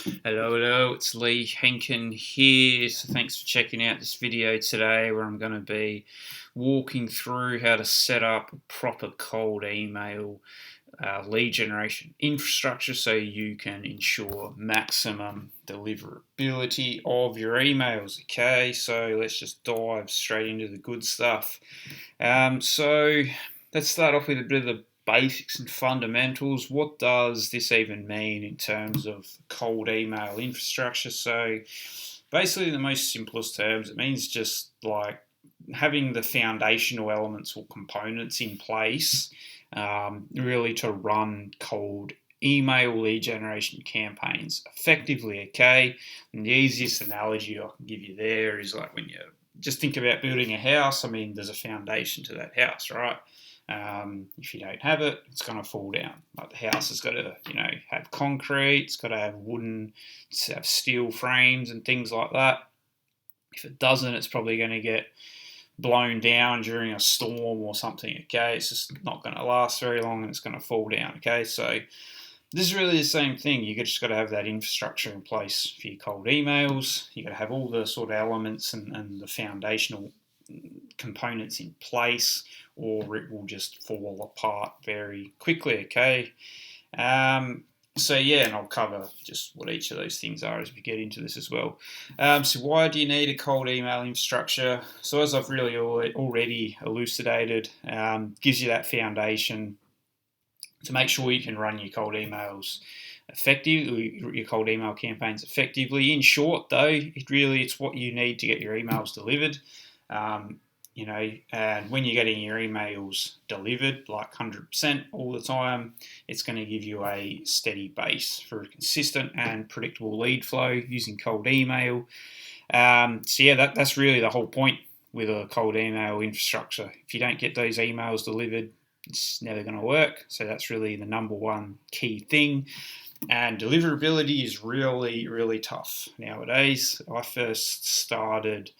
Hello, it's Lee Henkin here. So thanks for checking out this video today where I'm going to be walking through how to set up a proper cold email lead generation infrastructure so you can ensure maximum deliverability of your emails. Okay, so let's just dive straight into the good stuff. So let's start off with a bit of the basics and fundamentals. What does this even mean in terms of cold email infrastructure? So basically, in the most simplest terms, it means just like having the foundational elements or components in place really to run cold email lead generation campaigns effectively. Okay, and the easiest analogy I can give you there is like when you just think about building a house. I mean, there's a foundation to that house, right? If you don't have it, it's going to fall down. Like the house has got to, have concrete. It's got to have wooden, have steel frames and things like that. If it doesn't, it's probably going to get blown down during a storm or something. Okay, it's just not going to last very long and it's going to fall down. Okay, so this is really the same thing. You just got to have that infrastructure in place for your cold emails. You got to have all the sort of elements and the foundational components in place, or it will just fall apart very quickly. Okay. So yeah, and I'll cover just what each of those things are as we get into this as well. So why do you need a cold email infrastructure? So as I've really already elucidated, gives you that foundation to make sure you can run your cold emails effectively, your cold email campaigns effectively. In short, though, it's what you need to get your emails delivered. And when you're getting your emails delivered like 100% all the time, it's going to give you a steady base for a consistent and predictable lead flow using cold email. That's really the whole point with a cold email infrastructure. If you don't get those emails delivered, it's never going to work. So that's really the number one key thing. And deliverability is really, really tough nowadays. I first started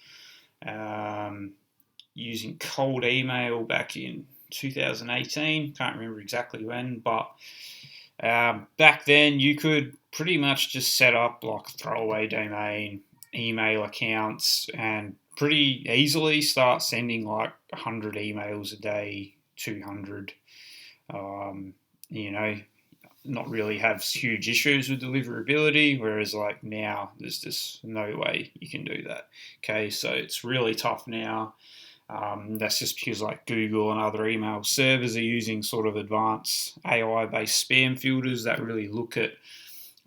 using cold email back in 2018. Can't remember exactly when, but back then you could pretty much just set up like throwaway domain email accounts and pretty easily start sending like 100 emails a day, 200. Not really have huge issues with deliverability, whereas like now there's just no way you can do that. Okay, so it's really tough now. That's just because like Google and other email servers are using sort of advanced AI-based spam filters that really look at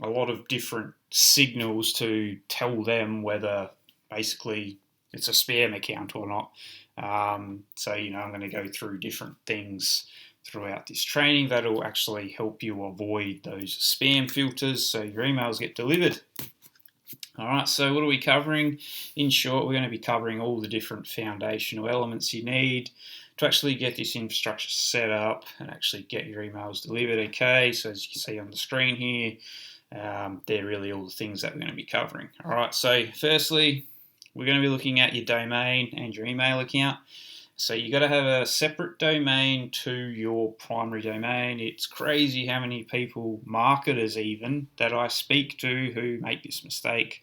a lot of different signals to tell them whether basically it's a spam account or not. I'm going to go through different things throughout this training that'll actually help you avoid those spam filters so your emails get delivered. All right, so what are we covering? In short, we're going to be covering all the different foundational elements you need to actually get this infrastructure set up and actually get your emails delivered. Okay, so as you can see on the screen here, they're really all the things that we're going to be covering. All right, so firstly, we're going to be looking at your domain and your email account. So you got to have a separate domain to your primary domain. It's crazy how many people, marketers even, that I speak to who make this mistake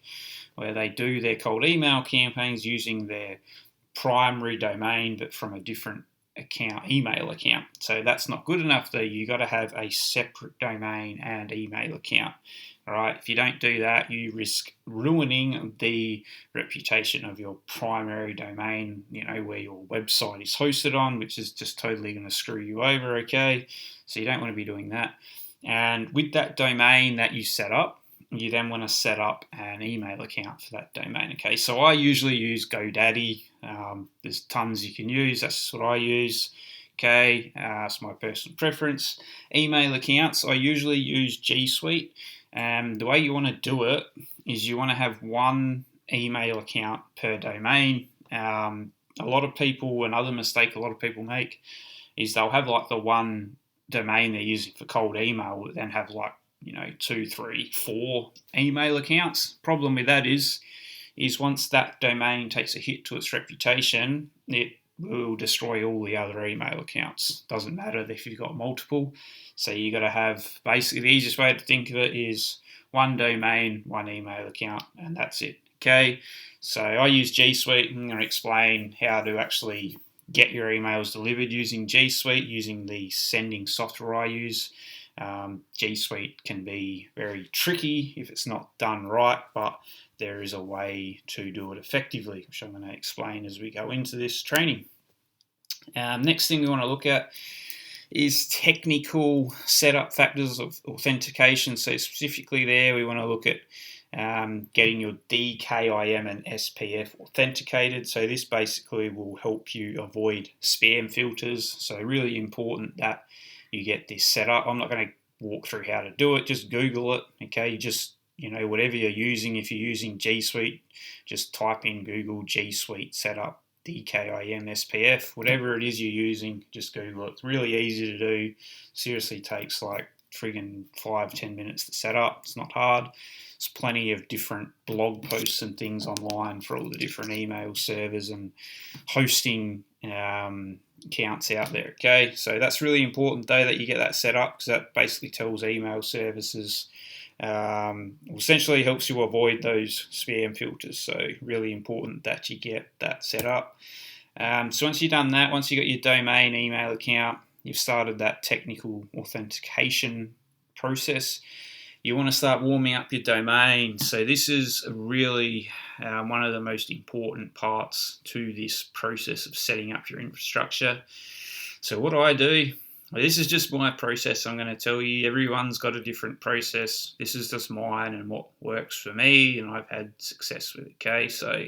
where they do their cold email campaigns using their primary domain but from a different email account. So that's not good enough though. You got to have a separate domain and email account. All right, if you don't do that, you risk ruining the reputation of your primary domain, where your website is hosted on, which is just totally going to screw you over, okay? So you don't want to be doing that. And with that domain that you set up, you then want to set up an email account for that domain, okay? So I usually use GoDaddy. There's tons you can use. That's what I use. Okay, it's my personal preference. Email accounts, I usually use G Suite. The way you want to do it is you want to have one email account per domain. A lot of people, another mistake a lot of people make is they'll have like the one domain they're using for cold email, but then have like 2, 3, 4 email accounts. Problem with that is once that domain takes a hit to its reputation, it will destroy all the other email accounts. Doesn't matter if you've got multiple. So you got to have, basically the easiest way to think of it is one domain, one email account, and that's it. Okay, so I use G Suite. I'm going to explain how to actually get your emails delivered using G Suite, using the sending software I use. G Suite can be very tricky if it's not done right, but there is a way to do it effectively, which I'm going to explain as we go into this training. Next thing we want to look at is technical setup factors of authentication. So specifically there, we want to look at getting your DKIM and SPF authenticated. So this basically will help you avoid spam filters. So really important that you get this set up. I'm not going to walk through how to do it. Just Google it. Okay, whatever you're using. If you're using G Suite, just type in Google G Suite setup DKIM SPF, whatever it is you're using, just Google it. It's really easy to do. Seriously takes like friggin' 5-10 minutes to set up. It's not hard. There's plenty of different blog posts and things online for all the different email servers and hosting accounts out there. Okay, so that's really important though that you get that set up, because that basically tells email services, essentially helps you avoid those spam filters. So really important that you get that set up. So once you've done that, once you got your domain, email account, you've started that technical authentication process, you want to start warming up your domain. So this is really one of the most important parts to this process of setting up your infrastructure. So what I do, this is just my process. I'm going to tell you, everyone's got a different process. This is just mine and what works for me, and I've had success with it. Okay, so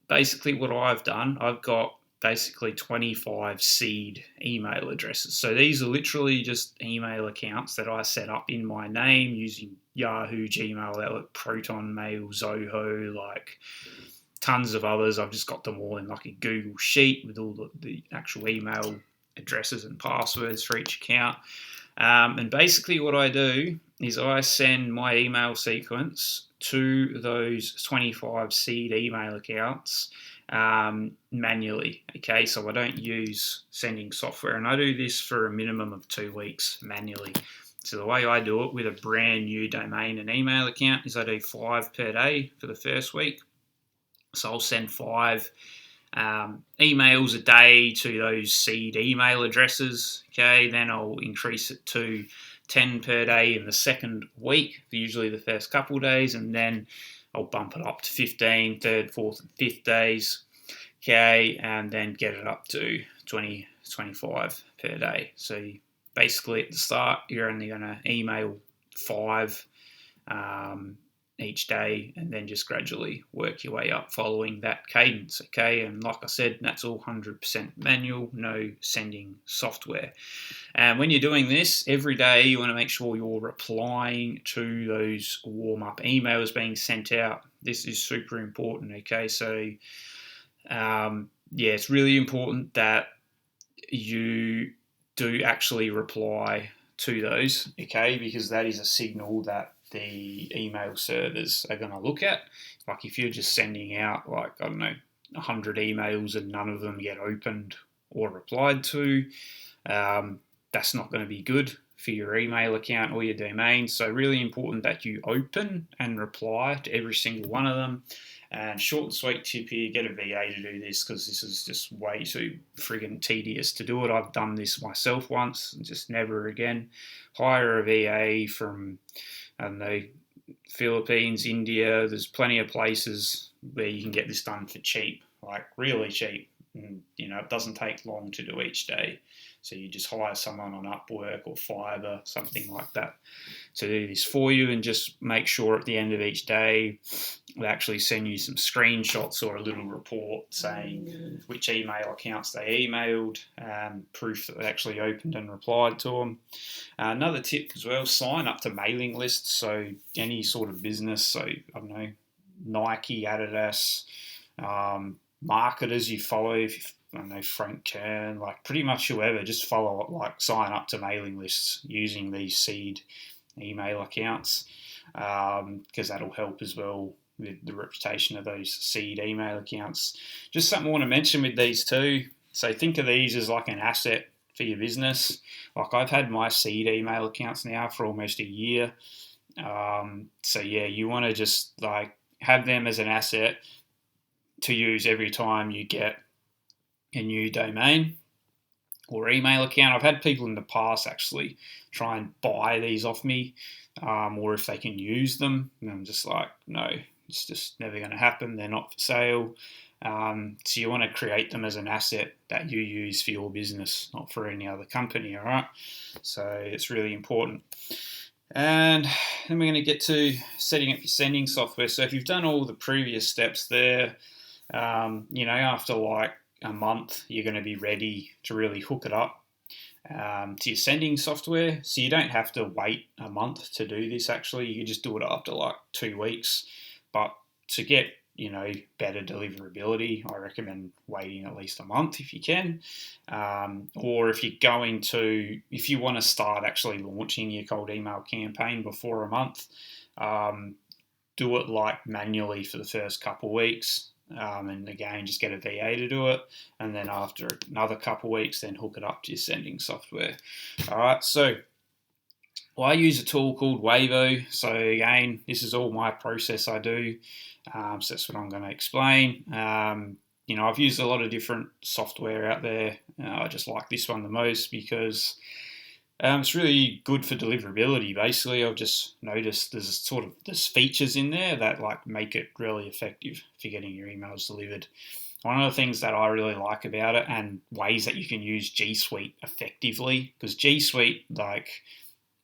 basically what I've done, I've got basically 25 seed email addresses. So these are literally just email accounts that I set up in my name using Yahoo, Gmail, Outlook, Proton Mail, Zoho, like tons of others. I've just got them all in like a Google sheet with all the actual email addresses and passwords for each account. And basically what I do is I send my email sequence to those 25 seed email accounts manually. Okay, so I don't use sending software, and I do this for a minimum of 2 weeks manually. So the way I do it with a brand new domain and email account is I do 5 per day for the first week. So I'll send 5 emails a day to those seed email addresses. Okay, then I'll increase it to 10 per day in the second week, usually the first couple of days, and then I'll bump it up to 15, third, fourth, and fifth days. Okay, and then get it up to 20, 25 per day. So basically at the start, you're only going to email 5 each day, and then just gradually work your way up following that cadence. Okay, and like I said, that's all 100% manual, no sending software. And when you're doing this every day, you want to make sure you're replying to those warm-up emails being sent out. This is super important. Okay, so it's really important that you do actually reply to those. Okay, because that is a signal that the email servers are going to look at. Like if you're just sending out 100 emails and none of them get opened or replied to, that's not going to be good for your email account or your domain. So really important that you open and reply to every single one of them. And short and sweet tip here, get a VA to do this, because this is just way too friggin' tedious to do it. I've done this myself once, and just never again. Hire a VA from, I don't know, Philippines, India. There's plenty of places where you can get this done for cheap, like really cheap. And, it doesn't take long to do each day. So you just hire someone on Upwork or Fiverr, something like that, to do this for you, and just make sure at the end of each day they actually send you some screenshots or a little report saying which email accounts they emailed, proof that they actually opened and replied to them. Another tip as well, sign up to mailing lists. So any sort of business, so I don't know, Nike, Adidas, marketers you follow, if I don't know, Frank Kern, like pretty much whoever, just follow, sign up to mailing lists using these seed email accounts, because that'll help as well with the reputation of those seed email accounts. Just something I want to mention with these too. So think of these as like an asset for your business. Like I've had my seed email accounts now for almost a year. So yeah, you want to just like have them as an asset to use every time you get a new domain or email account. I've had people in the past actually try and buy these off me, or if they can use them. And I'm just like, no, it's just never going to happen. They're not for sale. So you want to create them as an asset that you use for your business, not for any other company, all right? So it's really important. And then we're going to get to setting up your sending software. So if you've done all the previous steps there, after like a month, you're going to be ready to really hook it up to your sending software. So you don't have to wait a month to do this. Actually, you can just do it after like 2 weeks. But to get better deliverability, I recommend waiting at least a month if you can. Or if you want to start actually launching your cold email campaign before a month, do it like manually for the first couple of weeks. And again, just get a VA to do it. And then after another couple of weeks, then hook it up to your sending software. All right, so I use a tool called Wavo. So again, this is all my process I do. So that's what I'm going to explain. I've used a lot of different software out there. I just like this one the most because it's really good for deliverability. Basically, I've just noticed there's features in there that like make it really effective for getting your emails delivered. One of the things that I really like about it, and ways that you can use G Suite effectively, because G Suite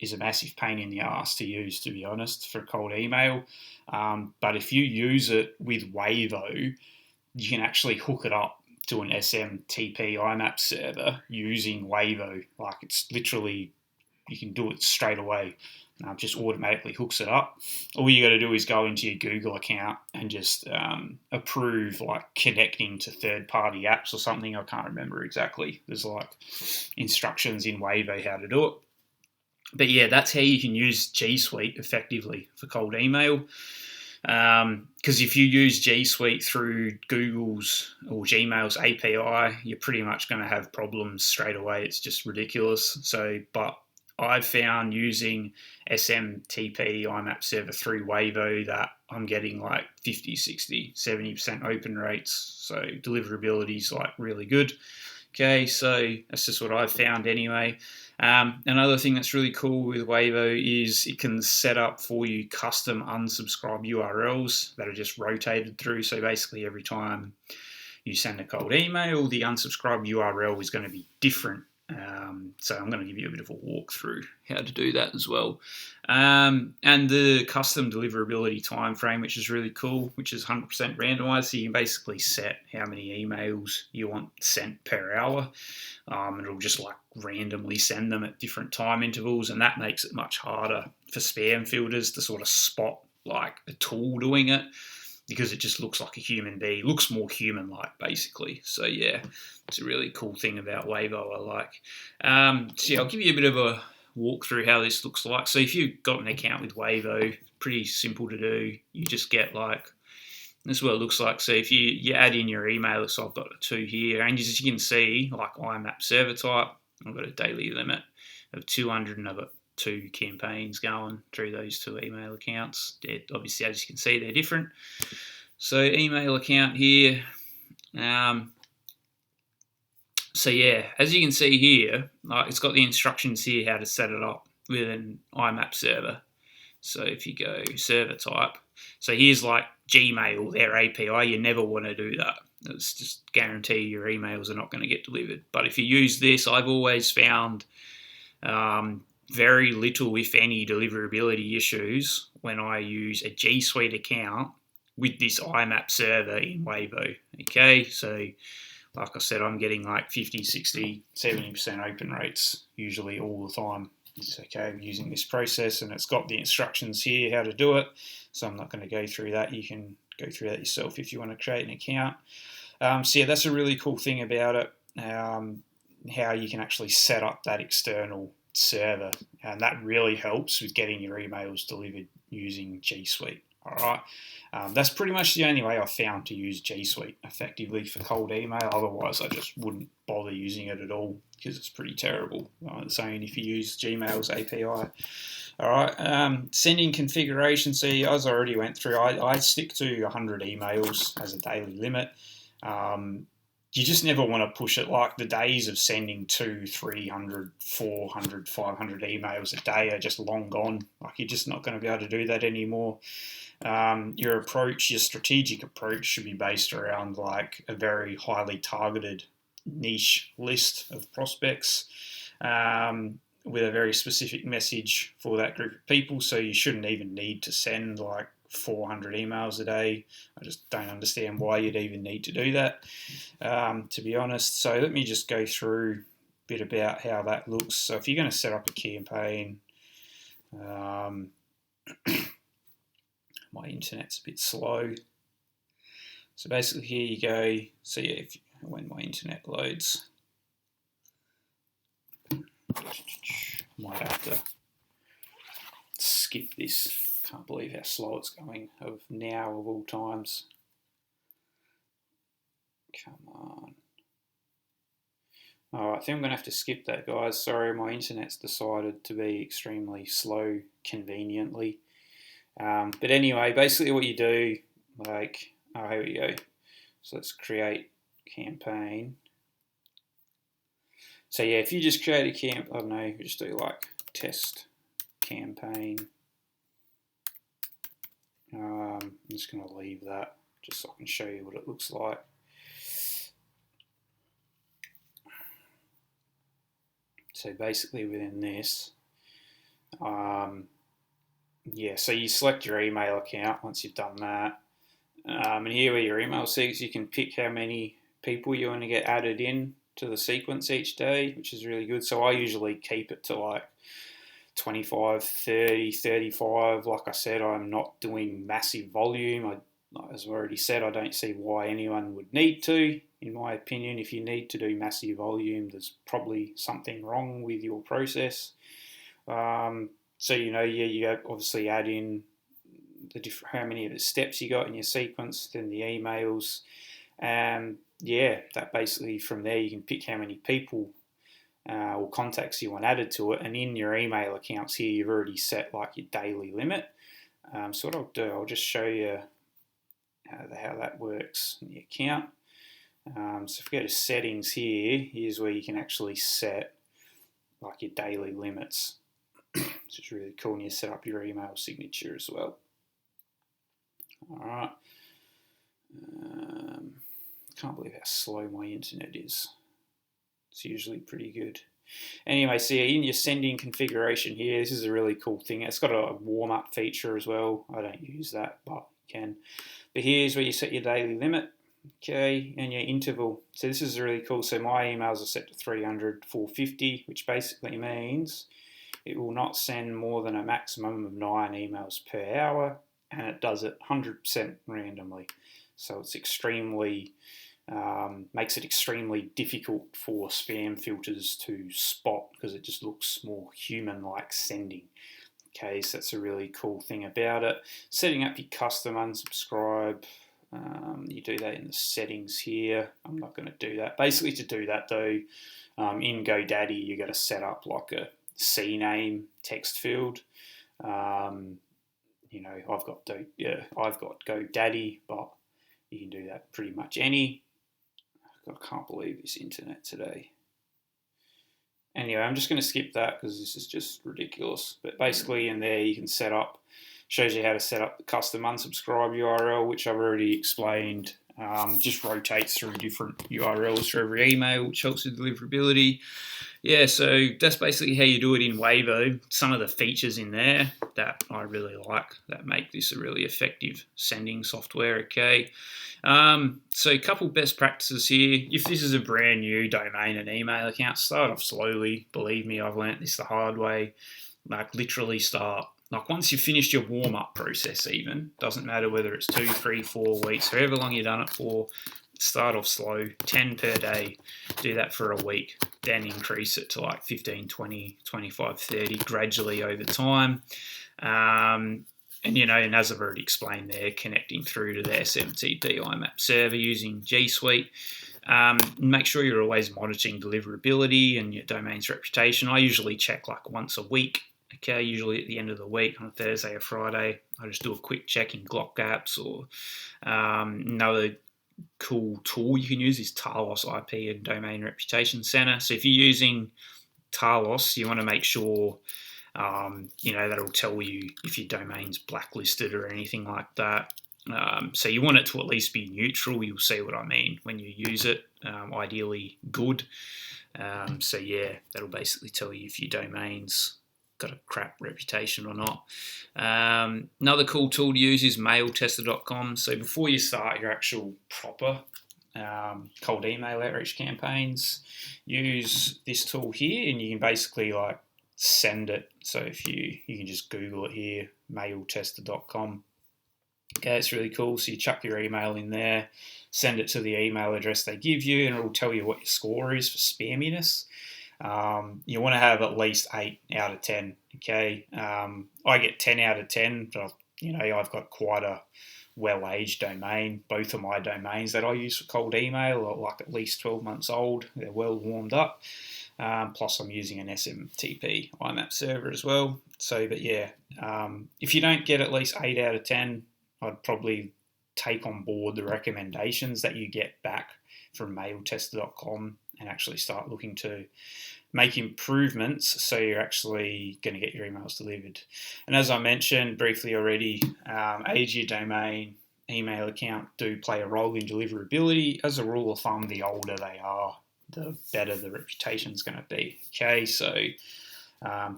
is a massive pain in the ass to use, to be honest, for cold email. But if you use it with Wavo, you can actually hook it up to an SMTP IMAP server using Wavo. Like it's literally, you can do it straight away. Just automatically hooks it up. All you got to do is go into your Google account and just approve like connecting to third-party apps or something. I can't remember exactly. There's like instructions in Wavo how to do it. But yeah, that's how you can use G Suite effectively for cold email. Because if you use G Suite through Google's or Gmail's API, you're pretty much going to have problems straight away. It's just ridiculous. But I've found using SMTP IMAP server through Wavo that I'm getting like 50, 60, 70% open rates. So deliverability is like really good. Okay, so that's just what I've found anyway. Another thing that's really cool with Wavo is it can set up for you custom unsubscribe URLs that are just rotated through. So basically every time you send a cold email, the unsubscribe URL is going to be different. So I'm going to give you a bit of a walkthrough how to do that as well. And the custom deliverability time frame, which is really cool, which is 100% randomized. So you can basically set how many emails you want sent per hour. And it'll just like randomly send them at different time intervals. And that makes it much harder for spam filters to sort of spot like a tool doing it, because it just looks like a human being, looks more human-like, basically. So yeah, it's a really cool thing about Wavo I like. So yeah, I'll give you a bit of a walk through how this looks like. So if you've got an account with Wavo, pretty simple to do. You just get like, this is what it looks like. So if you add in your email, so I've got a 2 here, and as you can see, like IMAP server type, I've got a daily limit of 200, and I've got 2 campaigns going through those 2 email accounts. They're, obviously, as you can see, they're different. So email account here. So yeah, as you can see here, it's got the instructions here how to set it up with an IMAP server. So if you go server type, so here's like Gmail, their API, you never want to do that. It's just guarantee your emails are not going to get delivered. But if you use this, I've always found very little, if any, deliverability issues when I use a G Suite account with this IMAP server in Wavo. Okay, so like I said, I'm getting like 50, 60, 70% open rates usually all the time. It's okay, I'm using this process, and it's got the instructions here how to do it, so I'm not going to go through that. You can go through that yourself if you want to create an account. So yeah, that's a really cool thing about it, how you can actually set up that external server, and that really helps with getting your emails delivered using G Suite. All right, that's pretty much the only way I've found to use G Suite effectively for cold email. Otherwise, I just wouldn't bother using it at all because it's pretty terrible. It's only if you use Gmail's API. All right, sending configuration. See, as I already went through, I stick to 100 emails as a daily limit. You just never want to push it. Like the days of sending 200, 300, 400, 500 emails a day are just long gone. Like you're just not going to be able to do that anymore. Your strategic approach should be based around like a very highly targeted niche list of prospects. With a very specific message for that group of people. So you shouldn't even need to send like 400 emails a day. I just don't understand why you'd even need to do that, to be honest. So let me just go through a bit about how that looks. So if you're going to set up a campaign, my internet's a bit slow. So basically here you go. So yeah, when my internet loads, might have to skip this. Can't believe how slow it's going of now of all times. Come on. Alright, I think I'm going to have to skip that, guys. Sorry, my internet's decided to be extremely slow conveniently. But anyway, basically what you do, like, here we go. So let's create campaign. So yeah, if you just create a I don't know, just do like test campaign. I'm just going to leave that just so I can show you what it looks like. So basically within this, yeah, so you select your email account once you've done that. And here where your email seeks, you can pick how many people you want to get added in to the sequence each day, which is really good. So I usually keep it to like 25, 30, 35. Like I said, I'm not doing massive volume. As I already said, I don't see why anyone would need to. In my opinion, if you need to do massive volume, there's probably something wrong with your process. So, you obviously add in how many of the steps you got in your sequence, then the emails, and yeah, that basically from there you can pick how many people or contacts you want added to it, and in your email accounts here you've already set like your daily limit. So what I'll do, I'll just show you how that works in the account. So if we go to settings here, here's where you can actually set like your daily limits, which is really cool, and you set up your email signature as well. Alright, can't believe how slow my internet is. It's usually pretty good. Anyway, so yeah, in your sending configuration here, this is a really cool thing. It's got a warm-up feature as well. I don't use that, but you can. But here's where you set your daily limit, okay, and your interval. So this is really cool. So my emails are set to 300, 450, which basically means it will not send more than a maximum of 9 emails per hour, and it does it 100% randomly. So it's extremely, makes it extremely difficult for spam filters to spot because it just looks more human-like sending. Okay, so that's a really cool thing about it. Setting up your custom unsubscribe, you do that in the settings here. I'm not going to do that. Basically, to do that though, in GoDaddy, you got to set up like a CNAME text field. I've got GoDaddy, but you can do that pretty much any. I can't believe this internet today. Anyway, I'm just going to skip that because this is just ridiculous. But basically in there you can set up, shows you how to set up the custom unsubscribe URL, which I've already explained. Just rotates through different URLs for every email, which helps with deliverability. Yeah, so that's basically how you do it in Wavo. Some of the features in there that I really like that make this a really effective sending software, okay? So a couple best practices here. If this is a brand new domain and email account, start off slowly. Believe me, I've learnt this the hard way. Like literally start. Like once you've finished your warm-up process even, doesn't matter whether it's 2, 3, 4 weeks, however long you've done it for, start off slow, 10 per day, do that for a week, then increase it to like 15, 20, 25, 30 gradually over time. And as I've already explained there, connecting through to the SMTP IMAP server using G Suite. Make sure you're always monitoring deliverability and your domain's reputation. I usually check like once a week Okay, usually at the end of the week on a Thursday or Friday, I just do a quick check in Glock apps, or another cool tool you can use is Talos IP and Domain Reputation Center. So if you're using Talos, you want to make sure that'll tell you if your domain's blacklisted or anything like that. So you want it to at least be neutral. You'll see what I mean when you use it. Ideally good. So yeah, that'll basically tell you if your domain's got a crap reputation or not. Another cool tool to use is mailtester.com. So before you start your actual proper cold email outreach campaigns, use this tool here, and you can basically like send it. So if you can just Google it here, mailtester.com. Okay, it's really cool. So you chuck your email in there, send it to the email address they give you, and it'll tell you what your score is for spamminess. You want to have at least 8 out of 10. Okay, I get 10 out of 10, but I've got quite a well-aged domain. Both of my domains that I use for cold email are like at least 12 months old. They're well warmed up. Plus, I'm using an SMTP IMAP server as well. So, but yeah, if you don't get at least 8 out of 10, I'd probably take on board the recommendations that you get back from mailtester.com and actually start looking to make improvements so you're actually going to get your emails delivered. And as I mentioned briefly already, age of your domain, email account do play a role in deliverability. As a rule of thumb, the older they are, the better the reputation is going to be. Okay, so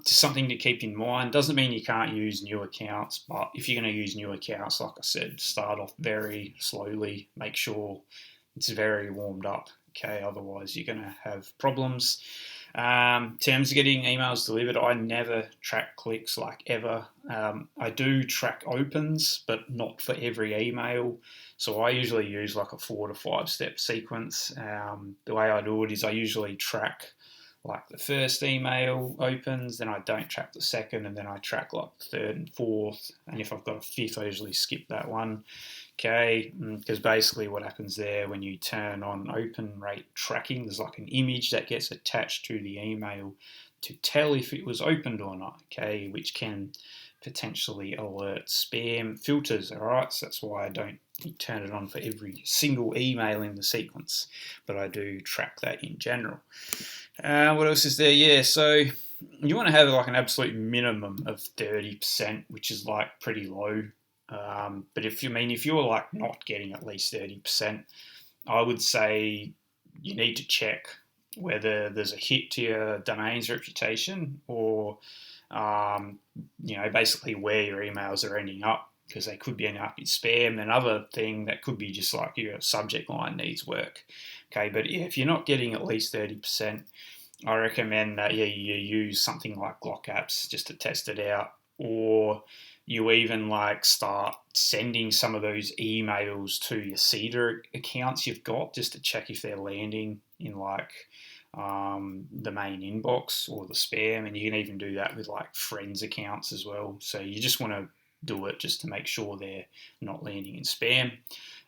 just something to keep in mind. Doesn't mean you can't use new accounts, but if you're going to use new accounts, like I said, start off very slowly. Make sure it's very warmed up. Okay, otherwise you're going to have problems. In terms of getting emails delivered, I never track clicks like ever. I do track opens, but not for every email. So I usually use like a 4 to 5 step sequence. The way I do it is I usually track like the first email opens, then I don't track the second, and then I track like the third and fourth. And if I've got a fifth, I usually skip that one. Okay, because basically what happens there when you turn on open rate tracking, there's like an image that gets attached to the email to tell if it was opened or not, okay, which can potentially alert spam filters, all right? So that's why I don't turn it on for every single email in the sequence, but I do track that in general. What else is there? Yeah, so you want to have like an absolute minimum of 30%, which is like pretty low. But if you're like not getting at least 30%, I would say you need to check whether there's a hit to your domain's reputation, or basically where your emails are ending up, because they could be ending up in spam. Another thing that could be just like your subject line needs work. Okay, but if you're not getting at least 30%, I recommend that you use something like Glock apps just to test it out, or you even like start sending some of those emails to your Cedar accounts you've got just to check if they're landing in like the main inbox or the spam. And you can even do that with like friends accounts as well. So you just want to do it just to make sure they're not landing in spam.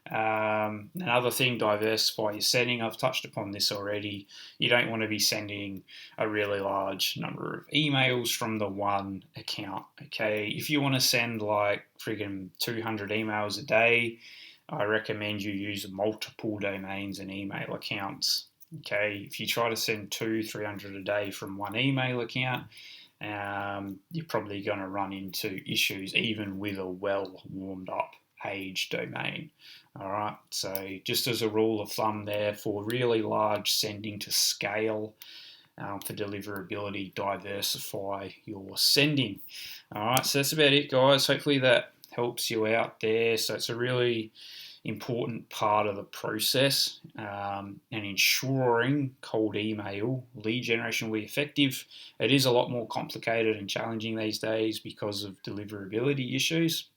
Another thing, diversify your setting. I've touched upon this already. You don't want to be sending a really large number of emails from the one account. Okay, if you want to send like friggin' 200 emails a day, I recommend you use multiple domains and email accounts. Okay, if you try to send 200-300 a day from one email account, you're probably going to run into issues even with a well warmed up aged domain. All right, so just as a rule of thumb there, for really large sending to scale, for deliverability, diversify your sending. All right, so that's about it, guys. Hopefully that helps you out there. So it's a really important part of the process, and ensuring cold email lead generation will be effective. It is a lot more complicated and challenging these days because of deliverability issues.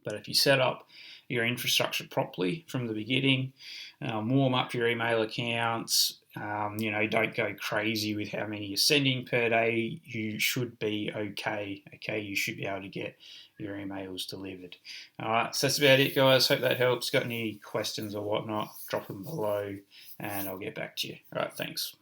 But if you set up your infrastructure properly from the beginning, warm up your email accounts, don't go crazy with how many you're sending per day, you should be okay. Okay, you should be able to get your emails delivered. All right, so that's about it, guys. Hope that helps. Got any questions or whatnot, drop them below and I'll get back to you. All right, thanks.